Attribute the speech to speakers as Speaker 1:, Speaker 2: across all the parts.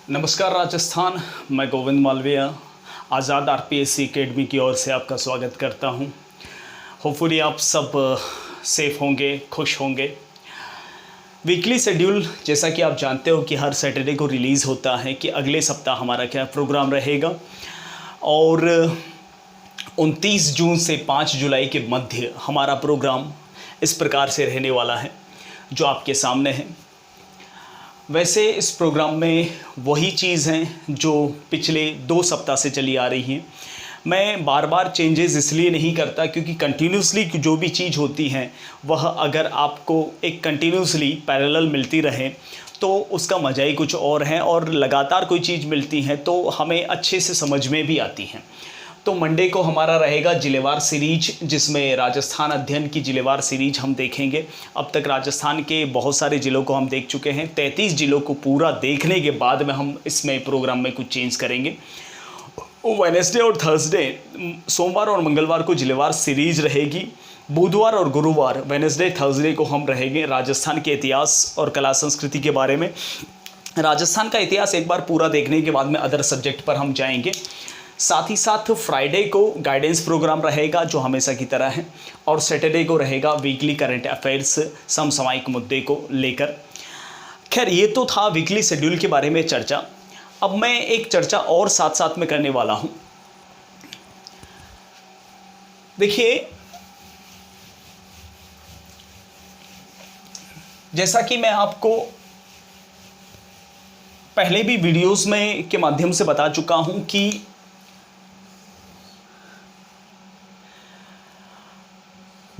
Speaker 1: नमस्कार राजस्थान, मैं गोविंद मालविया आज़ाद RPSC academy की ओर से आपका स्वागत करता हूं। होपफुली आप सब सेफ़ होंगे, खुश होंगे। वीकली शेड्यूल जैसा कि आप जानते हो कि हर सैटरडे को रिलीज़ होता है कि अगले सप्ताह हमारा क्या प्रोग्राम रहेगा, और 29 जून से 5 जुलाई के मध्य हमारा प्रोग्राम इस प्रकार से रहने वाला है जो आपके सामने है। वैसे इस प्रोग्राम में वही चीज़ हैं जो पिछले 2 सप्ताह से चली आ रही हैं। मैं बार बार चेंजेस इसलिए नहीं करता क्योंकि कंटिन्यूसली जो भी चीज़ होती है वह अगर आपको एक कंटिन्यूसली पैरेलल मिलती रहे तो उसका मज़ा ही कुछ और है, और लगातार कोई चीज़ मिलती है तो हमें अच्छे से समझ में भी आती हैं। तो मंडे को हमारा रहेगा जिलेवार सीरीज, जिसमें राजस्थान अध्ययन की जिलेवार सीरीज हम देखेंगे। अब तक राजस्थान के बहुत सारे ज़िलों को हम देख चुके हैं। 33 ज़िलों को पूरा देखने के बाद में हम इसमें प्रोग्राम में कुछ चेंज करेंगे। वेडनेसडे और थर्सडे, सोमवार और मंगलवार को जिलेवार सीरीज रहेगी। बुधवार और गुरुवार, वेडनेसडे थर्सडे को हम रहेंगे राजस्थान के इतिहास और कला संस्कृति के बारे में। राजस्थान का इतिहास एक बार पूरा देखने के बाद में अदर सब्जेक्ट पर हम जाएंगे। साथ ही साथ फ्राइडे को गाइडेंस प्रोग्राम रहेगा जो हमेशा की तरह है, और सैटरडे को रहेगा वीकली करंट अफेयर्स, समसामयिक मुद्दे को लेकर। खैर, ये तो था वीकली शेड्यूल के बारे में चर्चा। अब मैं एक चर्चा और साथ साथ में करने वाला हूं। देखिए, जैसा कि मैं आपको पहले भी वीडियोस में के माध्यम से बता चुका हूं कि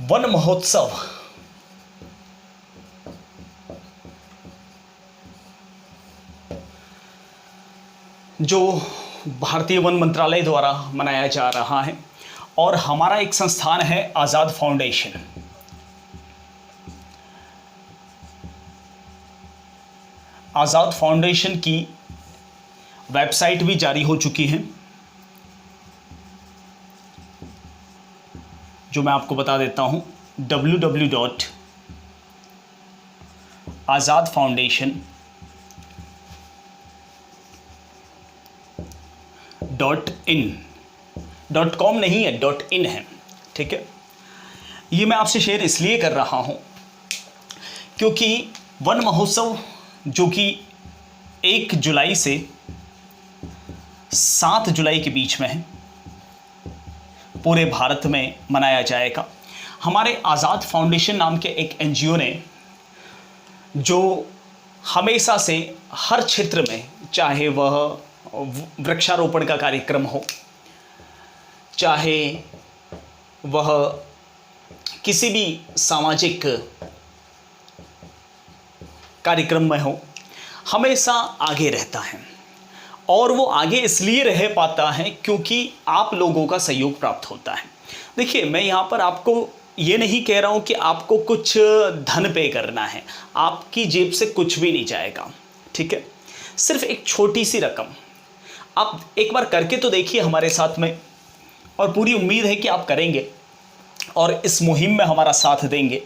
Speaker 1: वन महोत्सव जो भारतीय वन मंत्रालय द्वारा मनाया जा रहा है, और हमारा एक संस्थान है आज़ाद फाउंडेशन। आज़ाद फाउंडेशन की वेबसाइट भी जारी हो चुकी है, जो मैं आपको बता देता हूं, www.azadfoundation.in .com नहीं है, .in है, ठीक है। ये मैं आपसे शेयर इसलिए कर रहा हूं क्योंकि वन महोत्सव जो कि 1 जुलाई से 7 जुलाई के बीच में है, पूरे भारत में मनाया जाएगा। हमारे आज़ाद फाउंडेशन नाम के एक एनजीओ ने, जो हमेशा से हर क्षेत्र में, चाहे वह वृक्षारोपण का कार्यक्रम हो, चाहे वह किसी भी सामाजिक कार्यक्रम में हो, हमेशा आगे रहता है। और वो आगे इसलिए रह पाता है क्योंकि आप लोगों का सहयोग प्राप्त होता है। देखिए, मैं यहाँ पर आपको ये नहीं कह रहा हूँ कि आपको कुछ धन पे करना है, आपकी जेब से कुछ भी नहीं जाएगा, ठीक है। सिर्फ एक छोटी सी रकम आप एक बार करके तो देखिए हमारे साथ में, और पूरी उम्मीद है कि आप करेंगे और इस मुहिम में हमारा साथ देंगे।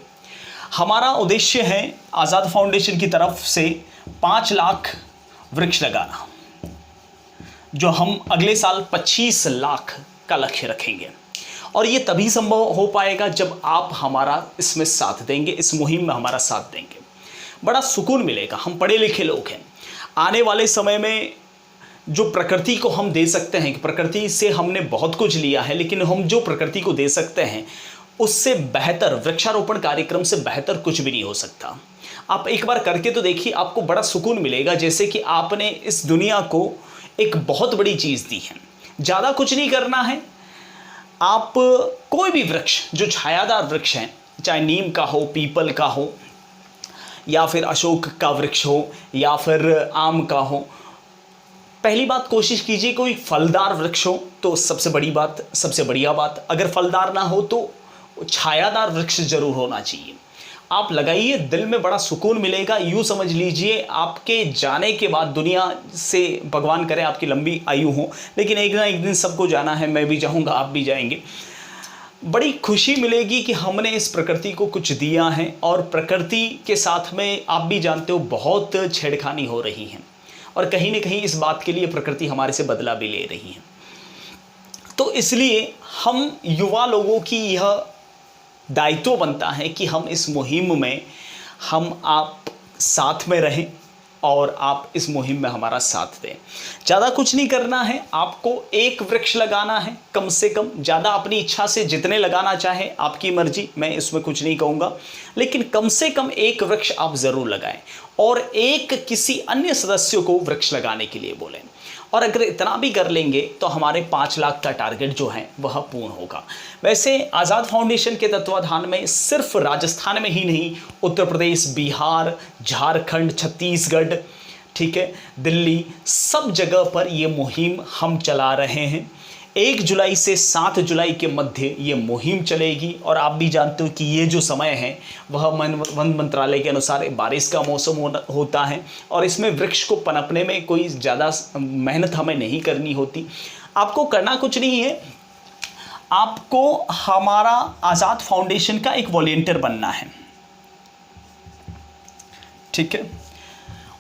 Speaker 1: हमारा उद्देश्य है आज़ाद फाउंडेशन की तरफ से 5 लाख वृक्ष लगाना, जो हम अगले साल 25 लाख का लक्ष्य रखेंगे। और ये तभी संभव हो पाएगा जब आप हमारा इसमें साथ देंगे, इस मुहिम में हमारा साथ देंगे। बड़ा सुकून मिलेगा। हम पढ़े लिखे लोग हैं। आने वाले समय में जो प्रकृति को हम दे सकते हैं, प्रकृति से हमने बहुत कुछ लिया है, लेकिन हम जो प्रकृति को दे सकते हैं उससे बेहतर, वृक्षारोपण कार्यक्रम से बेहतर कुछ भी नहीं हो सकता। आप एक बार करके तो देखिए, आपको बड़ा सुकून मिलेगा, जैसे कि आपने इस दुनिया को एक बहुत बड़ी चीज़ दी है। ज़्यादा कुछ नहीं करना है। आप कोई भी वृक्ष जो छायादार वृक्ष हैं, चाहे नीम का हो, पीपल का हो, या फिर अशोक का वृक्ष हो, या फिर आम का हो। पहली बात, कोशिश कीजिए कोई फलदार वृक्ष हो तो सबसे बड़ी बात, सबसे बढ़िया बात। अगर फलदार ना हो तो छायादार वृक्ष जरूर होना चाहिए। आप लगाइए, दिल में बड़ा सुकून मिलेगा। यूँ समझ लीजिए, आपके जाने के बाद दुनिया से, भगवान करे आपकी लंबी आयु हो, लेकिन एक ना एक दिन सबको जाना है। मैं भी जाऊँगा, आप भी जाएंगे। बड़ी खुशी मिलेगी कि हमने इस प्रकृति को कुछ दिया है। और प्रकृति के साथ में आप भी जानते हो बहुत छेड़खानी हो रही है, और कहीं ना कहीं इस बात के लिए प्रकृति हमारे से बदला भी ले रही है। तो इसलिए हम युवा लोगों की यह दायित्व बनता है कि हम इस मुहिम में हम आप साथ में रहें और आप इस मुहिम में हमारा साथ दें। ज़्यादा कुछ नहीं करना है, आपको एक वृक्ष लगाना है कम से कम। ज़्यादा अपनी इच्छा से जितने लगाना चाहे आपकी मर्जी, मैं इसमें कुछ नहीं कहूँगा, लेकिन कम से कम एक वृक्ष आप ज़रूर लगाएं और एक किसी अन्य सदस्य को वृक्ष लगाने के लिए बोलें। और अगर इतना भी कर लेंगे तो हमारे 5 लाख का टारगेट जो है वह पूर्ण होगा। वैसे आज़ाद फाउंडेशन के तत्वाधान में सिर्फ राजस्थान में ही नहीं, उत्तर प्रदेश, बिहार, झारखंड, छत्तीसगढ़, ठीक है, दिल्ली, सब जगह पर ये मुहिम हम चला रहे हैं। 1 जुलाई से 7 जुलाई के मध्य ये मुहिम चलेगी। और आप भी जानते हो कि ये जो समय है वह वन मंत्रालय के अनुसार बारिश का मौसम होता है और इसमें वृक्ष को पनपने में कोई ज़्यादा मेहनत हमें नहीं करनी होती। आपको करना कुछ नहीं है, आपको हमारा आज़ाद फाउंडेशन का एक वॉलंटियर बनना है, ठीक है।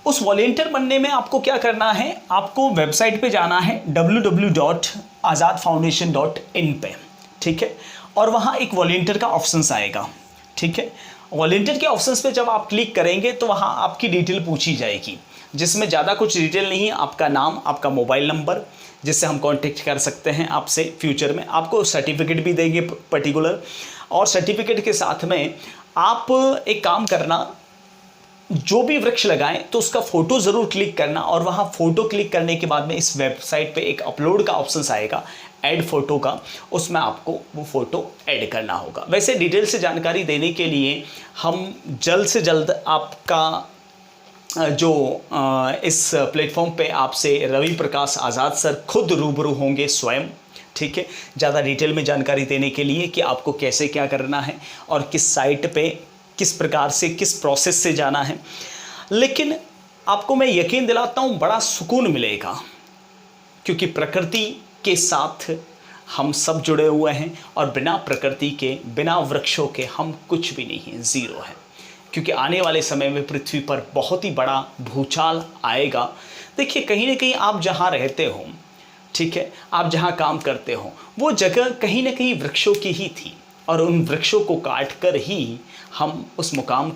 Speaker 1: उस वॉलंटियर बनने में आपको क्या करना है, आपको वेबसाइट पे जाना है www.azadfoundation.in पे, ठीक है, और वहाँ एक वॉलंटियर का ऑप्शंस आएगा, ठीक है। वॉलंटियर के ऑप्शंस पे जब आप क्लिक करेंगे तो वहाँ आपकी डिटेल पूछी जाएगी, जिसमें ज़्यादा कुछ डिटेल नहीं है, आपका नाम, आपका मोबाइल नंबर, जिससे हम कांटेक्ट कर सकते हैं आपसे फ्यूचर में। आपको सर्टिफिकेट भी देंगे पर्टिकुलर, और सर्टिफिकेट के साथ में आप एक काम करना, जो भी वृक्ष लगाएं तो उसका फ़ोटो ज़रूर क्लिक करना, और वहाँ फ़ोटो क्लिक करने के बाद में इस वेबसाइट पे एक अपलोड का ऑप्शन आएगा, ऐड फ़ोटो का, उसमें आपको वो फ़ोटो ऐड करना होगा। वैसे डिटेल से जानकारी देने के लिए हम जल्द से जल्द आपका जो इस प्लेटफॉर्म पे आपसे रवि प्रकाश आज़ाद सर खुद रूबरू होंगे स्वयं, ठीक है, ज़्यादा डिटेल में जानकारी देने के लिए कि आपको कैसे क्या करना है और किस साइट पे किस प्रकार से, किस प्रोसेस से जाना है। लेकिन आपको मैं यकीन दिलाता हूँ बड़ा सुकून मिलेगा, क्योंकि प्रकृति के साथ हम सब जुड़े हुए हैं और बिना प्रकृति के, बिना वृक्षों के हम कुछ भी नहीं हैं, ज़ीरो है। क्योंकि आने वाले समय में पृथ्वी पर बहुत ही बड़ा भूचाल आएगा। देखिए, कहीं ना कहीं आप जहाँ रहते हो, ठीक है, आप जहाँ काम करते हो, वो जगह कहीं ना कहीं वृक्षों की ही थी, और उन वृक्षों को काट कर ही हम उस मुकाम,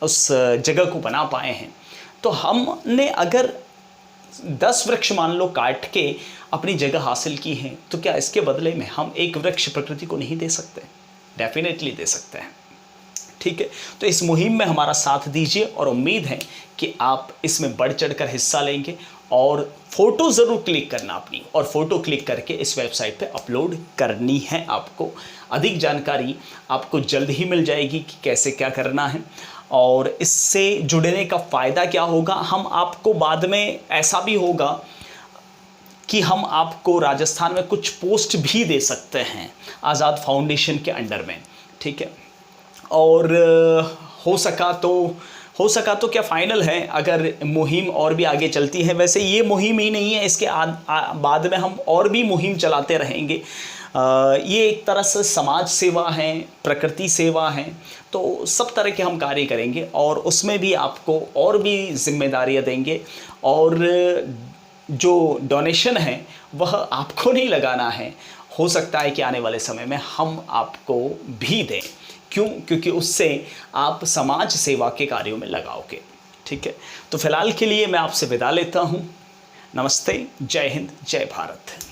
Speaker 1: उस जगह को बना पाए हैं। तो हमने अगर 10 वृक्ष मान लो काट के अपनी जगह हासिल की है, तो क्या इसके बदले में हम एक वृक्ष प्रकृति को नहीं दे सकते? डेफिनेटली दे सकते हैं, ठीक है। तो इस मुहिम में हमारा साथ दीजिए और उम्मीद है कि आप इसमें बढ़ चढ़कर हिस्सा लेंगे। और फ़ोटो ज़रूर क्लिक करना अपनी, और फ़ोटो क्लिक करके इस वेबसाइट पे अपलोड करनी है आपको। अधिक जानकारी आपको जल्द ही मिल जाएगी कि कैसे क्या करना है और इससे जुड़ने का फ़ायदा क्या होगा। हम आपको बाद में ऐसा भी होगा कि हम आपको राजस्थान में कुछ पोस्ट भी दे सकते हैं आज़ाद फाउंडेशन के अंडर में, ठीक है। और हो सका तो क्या फ़ाइनल है, अगर मुहिम और भी आगे चलती है। वैसे ये मुहिम ही नहीं है, इसके बाद में हम और भी मुहिम चलाते रहेंगे। ये एक तरह से समाज सेवा है, प्रकृति सेवा है, तो सब तरह के हम कार्य करेंगे और उसमें भी आपको और भी जिम्मेदारियां देंगे। और जो डोनेशन है वह आपको नहीं लगाना है, हो सकता है कि आने वाले समय में हम आपको भी दें। क्यों? क्योंकि उससे आप समाज सेवा के कार्यों में लगाओगे, ठीक है। तो फिलहाल के लिए मैं आपसे विदा लेता हूँ। नमस्ते, जय हिंद, जय भारत।